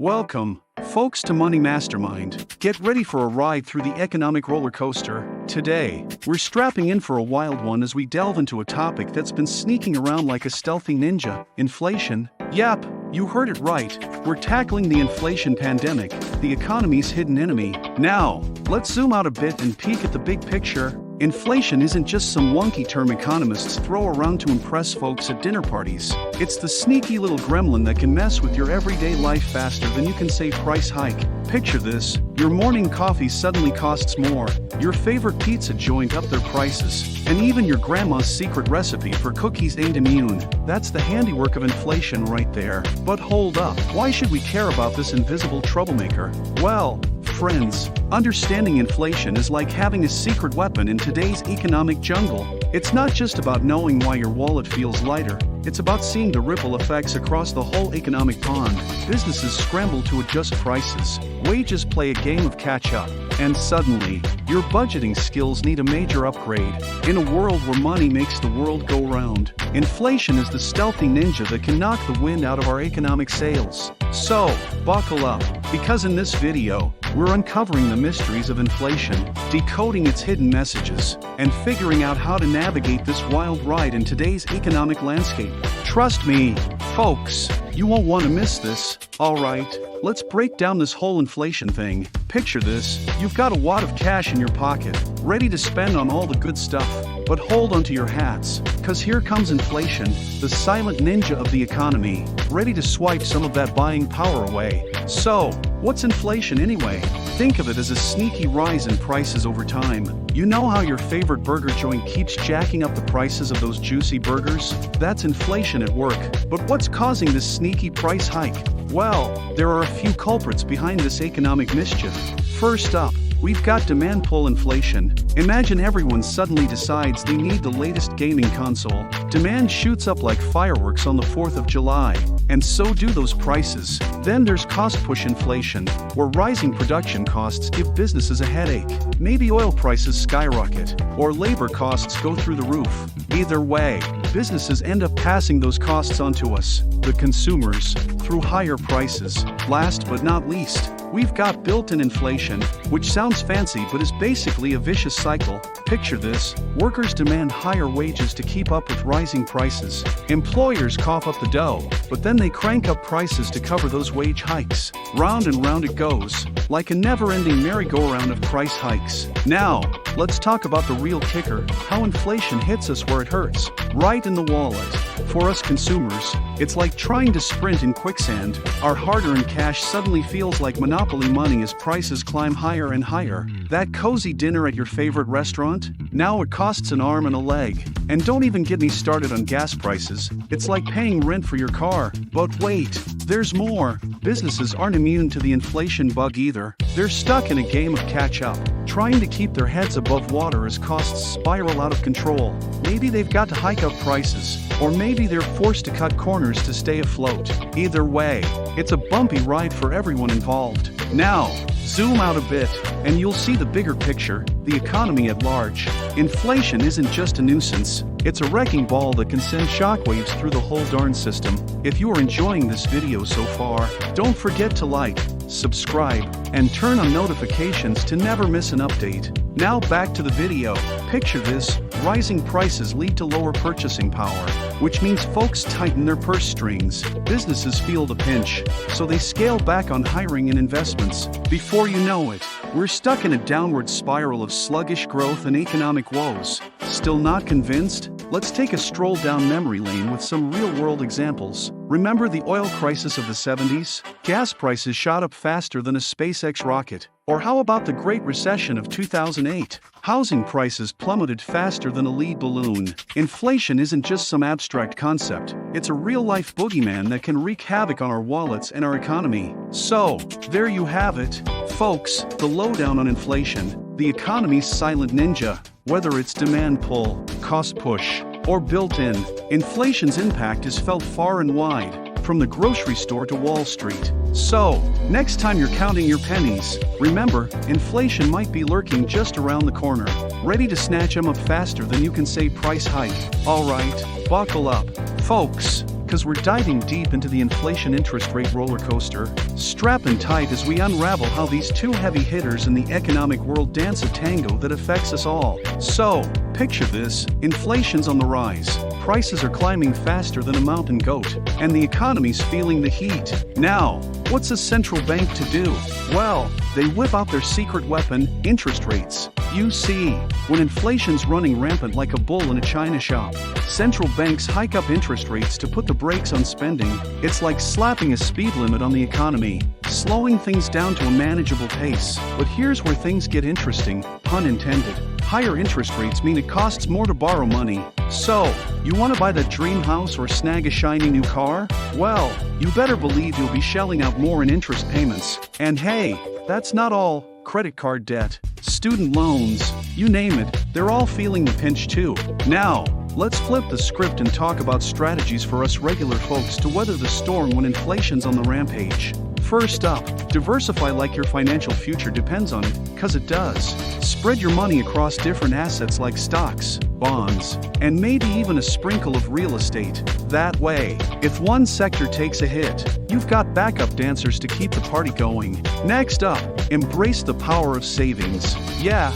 Welcome, folks, to Money Mastermind. Get ready for a ride through the economic roller coaster. Today, we're strapping in for a wild one as we delve into a topic that's been sneaking around like a stealthy ninja: inflation. Yep, you heard it right. We're tackling the inflation pandemic, the economy's hidden enemy. Now, let's zoom out a bit and peek at the big picture. Inflation isn't just some wonky term economists throw around to impress folks at dinner parties. It's the sneaky little gremlin that can mess with your everyday life faster than you can say price hike. Picture this: your morning coffee suddenly costs more, your favorite pizza joint up their prices, and even your grandma's secret recipe for cookies ain't immune. That's the handiwork of inflation right there. But hold up, why should we care about this invisible troublemaker? Well, friends, understanding inflation is like having a secret weapon in today's economic jungle. It's not just about knowing why your wallet feels lighter, it's about seeing the ripple effects across the whole economic pond. Businesses scramble to adjust prices, wages play a game of catch-up, and suddenly, your budgeting skills need a major upgrade. In a world where money makes the world go round, inflation is the stealthy ninja that can knock the wind out of our economic sails. So, buckle up, because in this video, we're uncovering the mysteries of inflation, decoding its hidden messages, and figuring out how to navigate this wild ride in today's economic landscape. Trust me, folks, you won't want to miss this. Alright, let's break down this whole inflation thing. Picture this: you've got a wad of cash in your pocket, ready to spend on all the good stuff. But hold onto your hats, cause here comes inflation, the silent ninja of the economy, ready to swipe some of that buying power away. So, what's inflation anyway? Think of it as a sneaky rise in prices over time. You know how your favorite burger joint keeps jacking up the prices of those juicy burgers? That's inflation at work. But what's causing this sneaky price hike? Well, there are a few culprits behind this economic mischief. First up, we've got demand pull inflation. Imagine everyone suddenly decides they need the latest gaming console. Demand shoots up like fireworks on the 4th of July, and so do those prices. Then there's cost push inflation, where rising production costs give businesses a headache. Maybe oil prices skyrocket, or labor costs go through the roof. Either way, businesses end up passing those costs on to us, the consumers, through higher prices. Last but not least, we've got built-in inflation, which sounds fancy but is basically a vicious cycle. Picture this: workers demand higher wages to keep up with rising prices. Employers cough up the dough, but then they crank up prices to cover those wage hikes. Round and round it goes, like a never-ending merry-go-round of price hikes. Now, let's talk about the real kicker: how inflation hits us where it hurts, right in the wallet. For us consumers, it's like trying to sprint in quicksand. Our hard-earned cash suddenly feels like monopoly money as prices climb higher and higher. That cozy dinner at your favorite restaurant? Now it costs an arm and a leg. And don't even get me started on gas prices. It's like paying rent for your car. But wait, there's more. Businesses aren't immune to the inflation bug either. They're stuck in a game of catch-up, trying to keep their heads above water as costs spiral out of control. Maybe they've got to hike up prices, or maybe they're forced to cut corners to stay afloat. Either way, it's a bumpy ride for everyone involved. Now, zoom out a bit, and you'll see the bigger picture, the economy at large. Inflation isn't just a nuisance, it's a wrecking ball that can send shockwaves through the whole darn system. If you are enjoying this video so far, don't forget to like, subscribe, and turn on notifications to never miss an update. Now back to the video. Picture this: rising prices lead to lower purchasing power, which means folks tighten their purse strings. Businesses feel the pinch, so they scale back on hiring and investments. Before you know it, we're stuck in a downward spiral of sluggish growth and economic woes. Still not convinced? Let's take a stroll down memory lane with some real-world examples. Remember the oil crisis of the 70s? Gas prices shot up faster than a SpaceX rocket. Or how about the Great Recession of 2008? Housing prices plummeted faster than a lead balloon. Inflation isn't just some abstract concept. It's a real-life boogeyman that can wreak havoc on our wallets and our economy. So, there you have it, folks, the lowdown on inflation, the economy's silent ninja. Whether it's demand pull, cost push, or built-in, inflation's impact is felt far and wide, from the grocery store to Wall Street. So, next time you're counting your pennies, remember, inflation might be lurking just around the corner, ready to snatch them up faster than you can say price hike. Alright, buckle up, folks, because we're diving deep into the inflation interest rate roller coaster. Strap in tight as we unravel how these two heavy hitters in the economic world dance a tango that affects us all. So, picture this: inflation's on the rise, prices are climbing faster than a mountain goat, and the economy's feeling the heat. Now, what's a central bank to do? Well, they whip out their secret weapon, interest rates. You see, when inflation's running rampant like a bull in a china shop, central banks hike up interest rates to put the brakes on spending. It's like slapping a speed limit on the economy, slowing things down to a manageable pace. But here's where things get interesting, pun intended. Higher interest rates mean it costs more to borrow money. So, you want to buy that dream house or snag a shiny new car? Well, you better believe you'll be shelling out more in interest payments. And hey, that's not all. Credit card debt, student loans, you name it, they're all feeling the pinch too. Now, let's flip the script and talk about strategies for us regular folks to weather the storm when inflation's on the rampage. First up, diversify like your financial future depends on it, cause it does. Spread your money across different assets like stocks, bonds, and maybe even a sprinkle of real estate. That way, if one sector takes a hit, you've got backup dancers to keep the party going. Next up, embrace the power of savings. Yeah,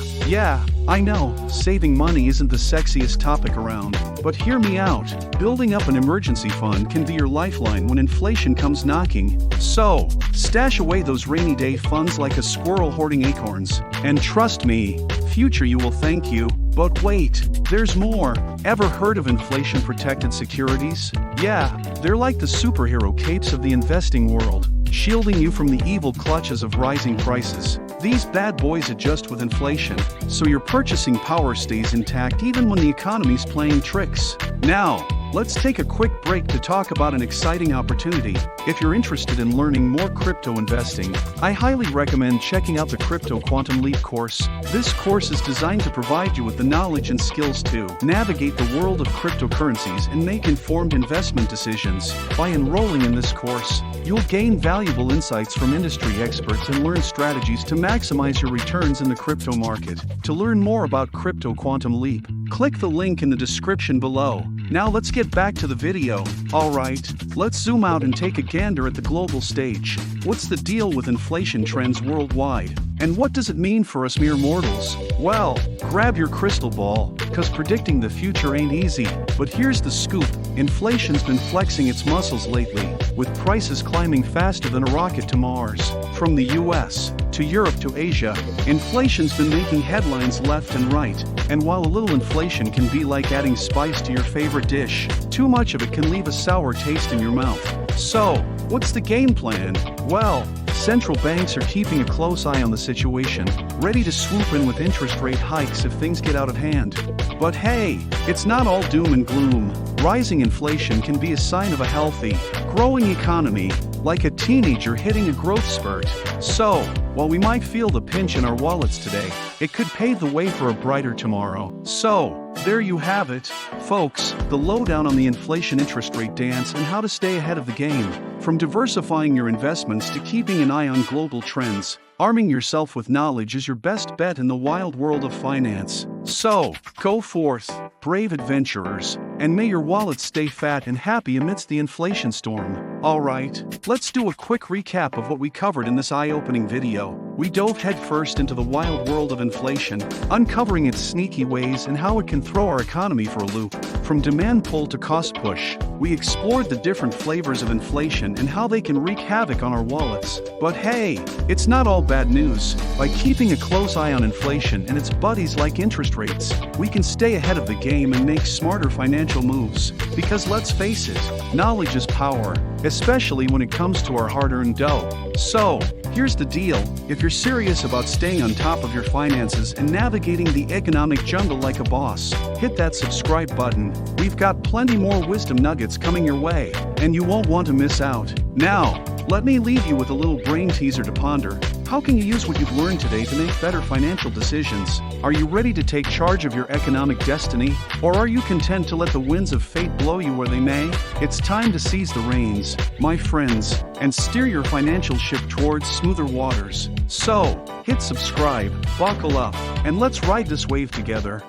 I know, saving money isn't the sexiest topic around, but hear me out. Building up an emergency fund can be your lifeline when inflation comes knocking. So, stash away those rainy day funds like a squirrel hoarding acorns. And trust me, future you will thank you. But wait, there's more. Ever heard of inflation-protected securities? Yeah, they're like the superhero capes of the investing world, shielding you from the evil clutches of rising prices. These bad boys adjust with inflation, so your purchasing power stays intact even when the economy's playing tricks. Now, let's take a quick break to talk about an exciting opportunity. If you're interested in learning more crypto investing, I highly recommend checking out the Crypto Quantum Leap course. This course is designed to provide you with the knowledge and skills to navigate the world of cryptocurrencies and make informed investment decisions. By enrolling in this course, you'll gain valuable insights from industry experts and learn strategies to maximize your returns in the crypto market. To learn more about Crypto Quantum Leap, click the link in the description below. Now let's get back to the video. Alright, let's zoom out and take a gander at the global stage. What's the deal with inflation trends worldwide? And what does it mean for us mere mortals? Well, grab your crystal ball, cause predicting the future ain't easy. But here's the scoop: inflation's been flexing its muscles lately, with prices climbing faster than a rocket to Mars. From the US, to Europe to Asia, inflation's been making headlines left and right. And while a little inflation can be like adding spice to your favorite dish, too much of it can leave a sour taste in your mouth. So, what's the game plan? Well, central banks are keeping a close eye on the situation, ready to swoop in with interest rate hikes if things get out of hand. But hey, it's not all doom and gloom. Rising inflation can be a sign of a healthy, growing economy, like a teenager hitting a growth spurt. So, while we might feel the pinch in our wallets today, it could pave the way for a brighter tomorrow. So, there you have it, folks, the lowdown on the inflation interest rate dance and how to stay ahead of the game. From diversifying your investments to keeping an eye on global trends, arming yourself with knowledge is your best bet in the wild world of finance. So, go forth, brave adventurers, and may your wallets stay fat and happy amidst the inflation storm. Alright, let's do a quick recap of what we covered in this eye-opening video. We dove headfirst into the wild world of inflation, uncovering its sneaky ways and how it can throw our economy for a loop. From demand pull to cost push, we explored the different flavors of inflation and how they can wreak havoc on our wallets. But hey, it's not all bad news. By keeping a close eye on inflation and its buddies like interest rates, we can stay ahead of the game and make smarter financial moves. Because let's face it, knowledge is power, especially when it comes to our hard-earned dough. So, here's the deal: if you're serious about staying on top of your finances and navigating the economic jungle like a boss, hit that subscribe button. We've got plenty more wisdom nuggets coming your way, and you won't want to miss out. Now, let me leave you with a little brain teaser to ponder. How can you use what you've learned today to make better financial decisions? Are you ready to take charge of your economic destiny? Or are you content to let the winds of fate blow you where they may? It's time to seize the reins, my friends, and steer your financial ship towards smoother waters. So, hit subscribe, buckle up, and let's ride this wave together.